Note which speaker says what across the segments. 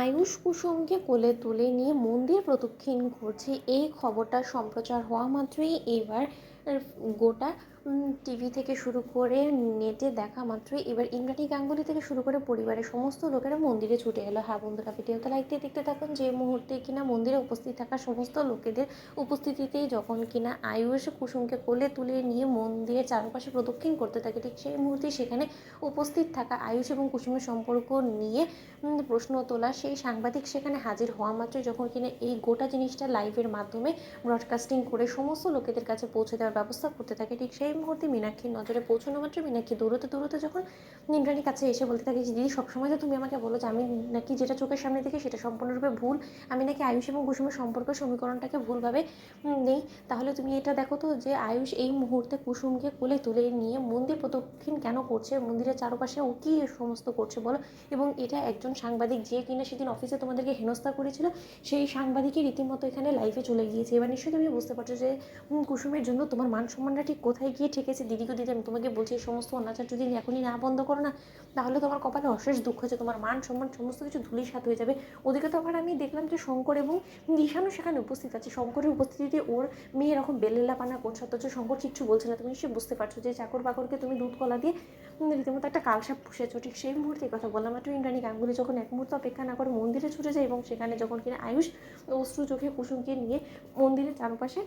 Speaker 1: আয়ুষ কুসুমকে কোলে তুলে নিয়ে মন্দির প্রদক্ষিণ করছে, এই খবরটা সম্প্রচার হওয়া মাত্রই এবার গোটা টিভি থেকে শুরু করে নেটে দেখা মাত্রই এবার ইন্দ্রাণী গাঙ্গুলি থেকে শুরু করে পরিবারের সমস্ত লোকেরা মন্দিরে ছুটে এলো। হ্যাঁ বন্ধুরা, ভিডিওতে লাইক দিয়ে দেখতে থাকুন। যে মুহূর্তে কিনা মন্দিরে উপস্থিত থাকা সমস্ত লোকেদের উপস্থিতিতেই যখন কিনা আয়ুষ কুসুমকে কোলে তুলে নিয়ে মন্দিরের চারপাশে প্রদক্ষিণ করতে থাকে, ঠিক সেই মুহূর্তে সেখানে উপস্থিত থাকা আয়ুষ এবং কুসুমের সম্পর্ক নিয়ে প্রশ্ন তোলা সেই সাংবাদিক সেখানে হাজির হওয়া মাত্রই যখন কিনা এই গোটা জিনিসটা লাইভের মাধ্যমে ব্রডকাস্টিং করে সমস্ত লোকেদের কাছে পৌঁছে দেওয়ার ব্যবস্থা করতে থাকে, ঠিক সেই মুহূর্তে মীনাক্ষীর নজরে পৌঁছানো মাত্র মীনাক্ষী দৌড়তে দৌড়তে যখন ইন্দ্রাণীর কাছে এসে বলতে থাকে যে দিদি, সবসময় তো তুমি আমাকে বলো যে আমি নাকি যেটা চোখের সামনে দেখি সেটা সম্পূর্ণরূপে ভুল, আমি নাকি আয়ুষ এবং কুসুমের সম্পর্কের সমীকরণটাকে ভুলভাবে নেই, তাহলে তুমি এটা দেখো তো যে আয়ুষ এই মুহূর্তে কুসুমকে কোলে তুলে নিয়ে মন্দির প্রদক্ষিণ কেন করছে, মন্দিরের চারপাশে ও কী সমস্ত করছে বলো। এবং এটা একজন সাংবাদিক যে কিনা সেদিন অফিসে তোমাদেরকে হেনস্থা করেছিল, সেই সাংবাদিকই রীতিমতো এখানে লাইভে চলে গিয়েছে। এবার নিশ্চয়ই তুমি বুঝতে পারছো যে কুসুমের জন্য তোমার মান সম্মানটা ঠিক কোথায় গিয়ে ঠেকেছে। দিদিকে দিদি, আমি তোমাকে বলছি এই সমস্ত অনাচার যদি এখনই না বন্ধ করো না, তাহলে তোমার কপালে অশেষ দুঃখ হচ্ছে, তোমার মান সম্মান সমস্ত কিছু ধূলিসাৎ হয়ে যাবে। ওদিকে তো আবার আমি দেখলাম যে শঙ্কর এবং ঈশানও সেখানে উপস্থিত আছে, শঙ্করের উপস্থিতিতে ওর মেয়ে এরকম বেলেল্লাপানা করছে, অথচ শঙ্কর কিচ্ছু বলছে না। তুমি নিশ্চয়ই বুঝতে পারছো যে চাকর বাকরকে তুমি দুধ কলা দিয়ে রীতিমতো একটা কালসাপ পুষেছো। ঠিক সেই মুহূর্তে কথা বললাম মাত্র ইন্দ্রাণী গাঙ্গুলি যখন এক মুহূর্ত অপেক্ষা না করে মন্দিরে ছুটে যায় এবং সেখানে যখন কিনা আয়ুষ অশ্রু চোখে কুসুমকে নিয়ে মন্দিরের চারপাশে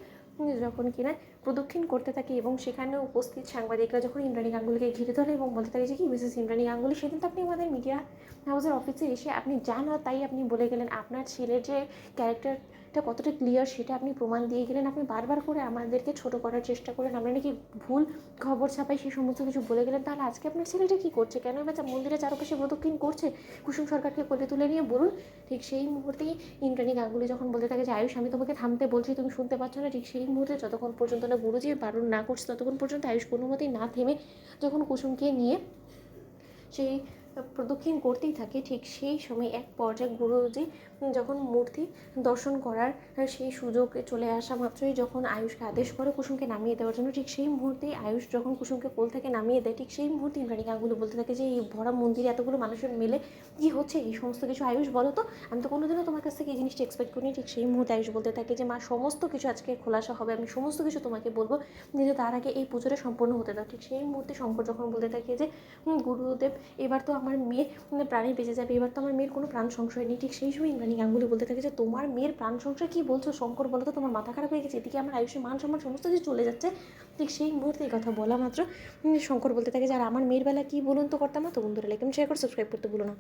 Speaker 1: যখন কিনা প্রদক্ষিণ করতে থাকে এবং সেখানে উপস্থিত সাংবাদিকরা যখন ইন্দ্রাণী গাঙ্গুলিকে ঘিরে ধরে এবং বলতে থাকে যে কি মিসেস ইন্দ্রাণী গাঙ্গুলি, সেদিন তো আপনি আমাদের মিডিয়া হাউসের অফিসে এসে আপনি যা না তাই আপনি বলে গেলেন, আপনার ছেলের যে ক্যারেক্টারটা কতটা ক্লিয়ার সেটা আপনি প্রমাণ দিয়ে গেলেন, আপনি বারবার করে আমাদেরকে ছোটো করার চেষ্টা করেন, আমরা নাকি ভুল খবর ছাপাই সেই সমস্ত কিছু বলে গেলেন। তাহলে আজকে আপনার ছেলেটা কী করছে, কেন এবার মন্দিরের চারপাশে প্রদক্ষিণ করছে কুসুম সরকারকে কোলে তুলে নিয়ে, বলুন। ঠিক সেই মুহূর্তেই ইন্দ্রাণী গাঙ্গুলি যখন বলতে থাকে যে আয়ুষ, আমি তোমাকে থামতে বলছি, তুমি শুনতে পাচ্ছ না। ঠিক সেই মুহূর্তে যতক্ষণ পর্যন্ত না গুরুজি বারণ না করছে ততক্ষণ পর্যন্ত আয়ুষ কোনো মতেই না থেমে যখন কুসুমকে নিয়ে সেই প্রদক্ষিণ করতেই থাকে, ঠিক সেই সময় এক পর্যায়ে গুরুজি যখন মূর্তি দর্শন করার সেই সুযোগ চলে আসা মাত্রই যখন আয়ুষকে আদেশ করে কুসুমকে নামিয়ে দেওয়ার জন্য, ঠিক সেই মুহূর্তেই আয়ুষ যখন কুসুমকে কোল থেকে নামিয়ে দেয়, ঠিক সেই মুহূর্তে ইন্দ্রাণী গাঙ্গুলি বলতে থাকে যে এই ভরা মন্দিরে এতগুলো মানুষের মেলে কী হচ্ছে এই সমস্ত কিছু, আয়ুষ বলো তো, আমি তো কোনোদিনও তোমার কাছ থেকে এই জিনিসটা এক্সপেক্ট করিনি। ঠিক সেই মুহূর্তে আয়ুষ বলতে থাকে যে মা, সমস্ত কিছু আজকে খোলাসা হবে, আমি সমস্ত কিছু তোমাকে বলবো, কিন্তু তার আগে এই পুজোটা সম্পূর্ণ হতে দাও। ঠিক সেই মুহূর্তে শঙ্কর যখন বলতে থাকে যে গুরুদেব, এবার তো আমার মেয়ে প্রাণে বেঁচে যাবে, এবার তো আমার মেয়ের কোনো প্রাণ সংশয় নেই। ঠিক সেই সময় ইন্দ্রাণী গাঙ্গুলি বলতে থাকে যে তোমার মেয়ের প্রাণ সংশয় কী বলছো শঙ্কর, বলো তো, তোমার মাথা খারাপ হয়ে গেছে, এদিকে আমার আয়ুষের মান সম্মান সমস্ত কিছু চলে যাচ্ছে। ঠিক সেই মুহূর্তে এই কথা বলা মাত্র শঙ্কর বলতে থাকে যে আর আমার মেয়ের বেলা কী বলুন তো করতাম না। তো বন্ধুরা, লাইক এবং শেয়ার করে সাবস্ক্রাইব করতে ভুলো না।